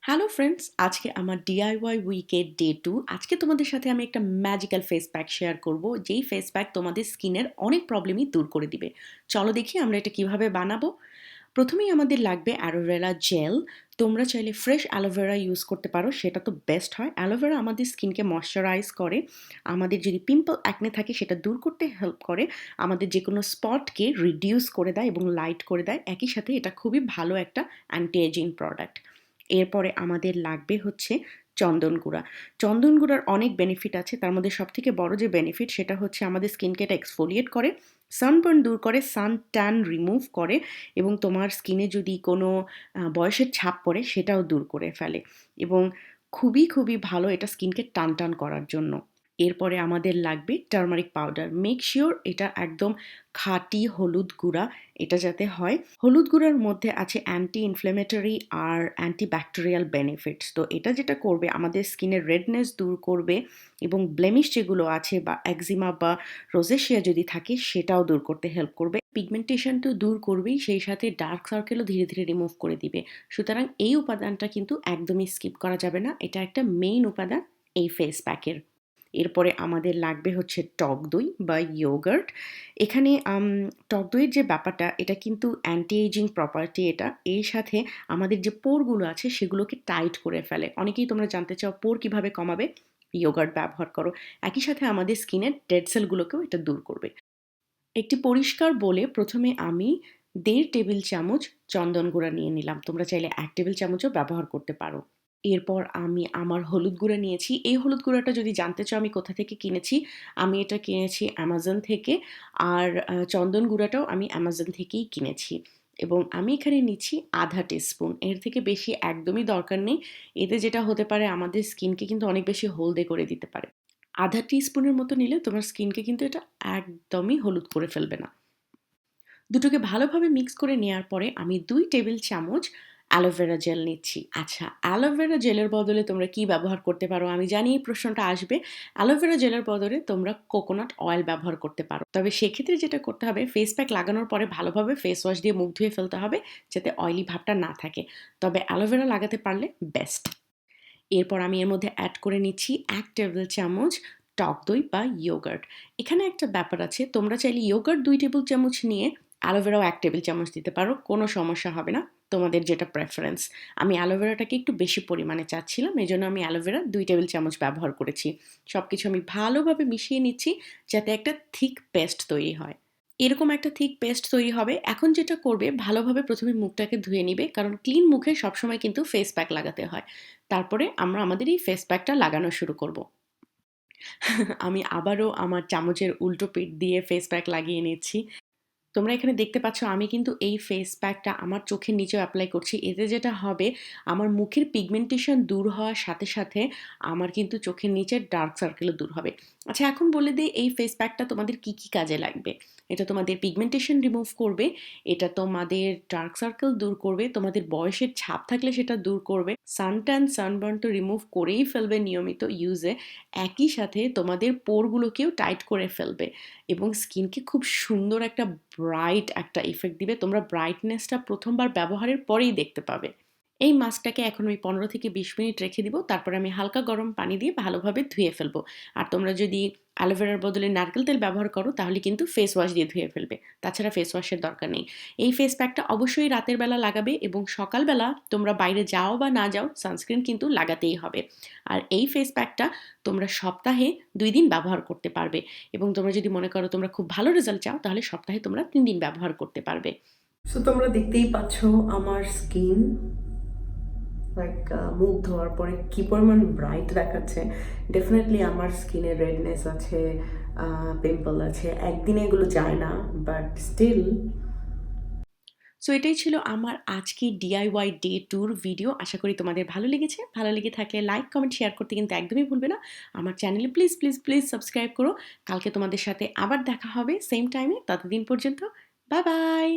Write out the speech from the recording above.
Hello friends, আজকে আমার DIY উইকের day 2। আজকে তোমাদের সাথে আমি একটা ম্যাজিক্যাল ফেস প্যাক শেয়ার করব, যেই ফেস প্যাক তোমাদের স্কিনের অনেক প্রবলেমই দূর করে দিবে। চলো দেখি আমরা এটা কিভাবে বানাবো। প্রথমেই আমাদের লাগবে অ্যালোভেরা জেল। তোমরা চাইলে ফ্রেশ অ্যালোভেরা ইউজ করতে পারো, সেটা তো বেস্ট হয়। অ্যালোভেরা আমাদের স্কিনকে ময়শ্চারাইজ করে, আমাদের যদি পিম্পল অ্যাকনে থাকে সেটা দূর করতে হেল্প করে, আমাদের যে কোনো স্পটকে রিডিউস করে দেয় এবং লাইট করে দেয়। একই সাথে এটা খুবই ভালো একটা অ্যান্টি এজিং প্রোডাক্ট। এরপরে আমাদের লাগবে হচ্ছে চন্দন গুঁড়া। চন্দন গুঁড়ার অনেক বেনিফিট আছে, তার মধ্যে সবথেকে বড় যে বেনিফিট সেটা হচ্ছে আমাদের স্কিনকে এটা এক্সফোলিয়েট করে, সানবার্ন দূর করে, সান ট্যান রিমুভ করে এবং তোমার স্কিনে যদি কোনো বয়সের ছাপ পড়ে সেটাও দূর করে ফেলে এবং খুবই ভালো এটা স্কিনকে টান টান করার জন্য। এরপরে আমাদের লাগবে টারমারিক পাউডার। মেক শিওর এটা একদম খাঁটি হলুদ গুঁড়া, এটা যাতে হয়। হলুদ গুঁড়ার মধ্যে আছে অ্যান্টি ইনফ্লেমেটরি আর অ্যান্টি ব্যাকটেরিয়াল বেনিফিটস। তো এটা যেটা করবে আমাদের স্কিনের রেডনেস দূর করবে এবং ব্লেমিশ যেগুলো আছে বা একজিমা বা রোজেশিয়া যদি থাকে সেটাও দূর করতে হেল্প করবে। পিগমেন্টেশন তো দূর করবেই, সেই সাথে ডার্ক সার্কেলও ধীরে ধীরে রিমুভ করে দিবে। সুতরাং এই উপাদানটা কিন্তু একদমই স্কিপ করা যাবে না, এটা একটা মেইন উপাদান এই ফেস প্যাকের। এরপরে আমাদের লাগবে হচ্ছে টক দই বা ইয়োগার্ট। এখানে টক দইয়ের যে ব্যাপারটা, এটা কিন্তু অ্যান্টি এজিং প্রপার্টি এটা। এর সাথে আমাদের যে পোরগুলো আছে সেগুলোকে টাইট করে ফেলে। অনেকেই তোমরা জানতে চাও পোর কিভাবে কমাবে, ইয়োগার্ট ব্যবহার করো। একই সাথে আমাদের স্কিনের ডেড সেলগুলোকেও এটা দূর করবে। একটি পরিষ্কার বলে প্রথমে আমি 1.5 টেবিল চামচ চন্দন গুঁড়া নিয়ে নিলাম। তোমরা চাইলে 1 টেবিল চামচও ব্যবহার করতে পারো। এরপর আমি আমার হলুদ গুঁড়া নিয়েছি। এই হলুদ গুঁড়াটা যদি জানতে চাও আমি কোথা থেকে কিনেছি, আমি এটা কিনেছি অ্যামাজন থেকে। আর চন্দন গুঁড়াটাও আমি অ্যামাজন থেকেই কিনেছি এবং আমি এখানে নিচ্ছি আধা টিস্পুন। এর থেকে বেশি একদমই দরকার নেই। এতে যেটা হতে পারে আমাদের স্কিনকে কিন্তু অনেক বেশি হলদে করে দিতে পারে। আধা টিস্পুনের মতো নিলে তোমার স্কিনকে কিন্তু এটা একদমই হলুদ করে ফেলবে না। দুটোকে ভালোভাবে মিক্স করে নেওয়ার পরে আমি 2 টেবিল চামচ অ্যালোভেরা জেল নিচ্ছি। আচ্ছা, অ্যালোভেরা জেলের বদলে তোমরা কি ব্যবহার করতে পারো? আমি জানি এই প্রশ্নটা আসবে। অ্যালোভেরা জেলের বদলে তোমরা কোকোনাট অয়েল ব্যবহার করতে পারো। তবে সেক্ষেত্রে যেটা করতে হবে, ফেস প্যাক লাগানোর পরে ভালোভাবে ফেস ওয়াশ দিয়ে মুখ ধুয়ে ফেলতে হবে, যাতে অয়েলি ভাবটা না থাকে। তবে অ্যালোভেরা লাগাতে পারলে বেস্ট। এরপর আমি এর মধ্যে অ্যাড করে নিচ্ছি 1 টেবিল চামচ টক দই বা ইয়োগার্ট। এখানে একটা ব্যাপার আছে, তোমরা চাইলে ইয়োগার্ট 2 টেবিল চামচ নিয়ে অ্যালোভেরাও 1 টেবিল চামচ দিতে পারো, কোনো সমস্যা হবে না, তোমাদের যেটা প্রেফারেন্স। আমি অ্যালোভেরাটাকে একটু বেশি পরিমাণে চাচ্ছিলাম, এজন্য আমি অ্যালোভেরা 2 টেবিল চামচ ব্যবহার করেছি। সবকিছু আমি ভালোভাবে মিশিয়ে নিচ্ছি যাতে একটা থিক পেস্ট তৈরি হয়। এরকম একটা থিক পেস্ট তৈরি হবে। এখন যেটা করবে, ভালোভাবে প্রথমে মুখটাকে ধুয়ে নিবে, কারণ ক্লিন মুখে সবসময় কিন্তু ফেস প্যাক লাগাতে হয়। তারপরে আমরা আমাদের এই ফেস প্যাকটা লাগানো শুরু করব। আমি আবারও আমার চামচের উল্টো পিঠ দিয়ে ফেস প্যাক লাগিয়ে নিচ্ছি। তোমরা এখানে দেখতে পাচ্ছ আমি কিন্তু এই ফেস প্যাকটা আমার চোখের নিচেও অ্যাপ্লাই করছি। এতে যেটা হবে, আমার মুখের পিগমেন্টেশন দূর হওয়ার সাথে সাথে আমার কিন্তু চোখের নিচের ডার্ক সার্কেলও দূর হবে। আচ্ছা, এখন বলে দিই এই ফেস প্যাকটা তোমাদের কি কাজে লাগবে। এটা তোমাদের পিগমেন্টেশন রিমুভ করবে, এটা তোমাদের ডার্ক সার্কেল দূর করবে, তোমাদের বয়সের ছাপ থাকলে সেটা দূর করবে, সানট্যান সানবার্ন তো রিমুভ করেই ফেলবে নিয়মিত ইউজে। একই সাথে তোমাদের পোরগুলোকেও টাইট করে ফেলবে এবং স্কিনকে খুব সুন্দর একটা ব্রাইট একটা ইফেক্ট দিবে। তোমরা ব্রাইটনেসটা প্রথমবার ব্যবহারের পরেই দেখতে পাবে। এই মাস্কটাকে এখন আমি 15 থেকে 20 মিনিট রেখে দিব। তারপরে আমি হালকা গরম পানি দিয়ে ভালোভাবে ধুয়ে ফেলবো। আর তোমরা যদি অ্যালোভেরার বদলে নারকেল তেল ব্যবহার করো তাহলে কিন্তু ফেস ওয়াশ দিয়ে ধুয়ে ফেলবে। তাছাড়া ফেস ওয়াশের দরকার নেই। এই ফেস প্যাকটা অবশ্যই রাতের বেলা লাগাবে এবং সকালবেলা তোমরা বাইরে যাও বা না যাও সানস্ক্রিন কিন্তু লাগাতেই হবে। আর এই ফেস প্যাকটা তোমরা সপ্তাহে 2 দিন ব্যবহার করতে পারবে এবং তোমরা যদি মনে করো তোমরা খুব ভালো রেজাল্ট চাও তাহলে সপ্তাহে তোমরা 3 দিন ব্যবহার করতে পারবে। সো তোমরা দেখতেই পাচ্ছ আমার স্কিন মুখ ধোয়ার পরে কি পরিমাণ ব্রাইট দেখাচ্ছে। ডেফিনেটলি আমার স্কিনে রেডনেস আছে, পিম্পল আছে, একদিনে এগুলো যায় না, বাট স্টিল। সো এটাই ছিল আমার আজকে ডিআইওয়াই ডে 2 ভিডিও। আশা করি তোমাদের ভালো লেগেছে। ভালো লেগে থাকলে লাইক, কমেন্ট, শেয়ার করতে কিন্তু একদমই ভুলবে না। আমার চ্যানেলে প্লিজ সাবস্ক্রাইব করো। কালকে তোমাদের সাথে আবার দেখা হবে সেম টাইমে। ততদিন পর্যন্ত বাই বাই।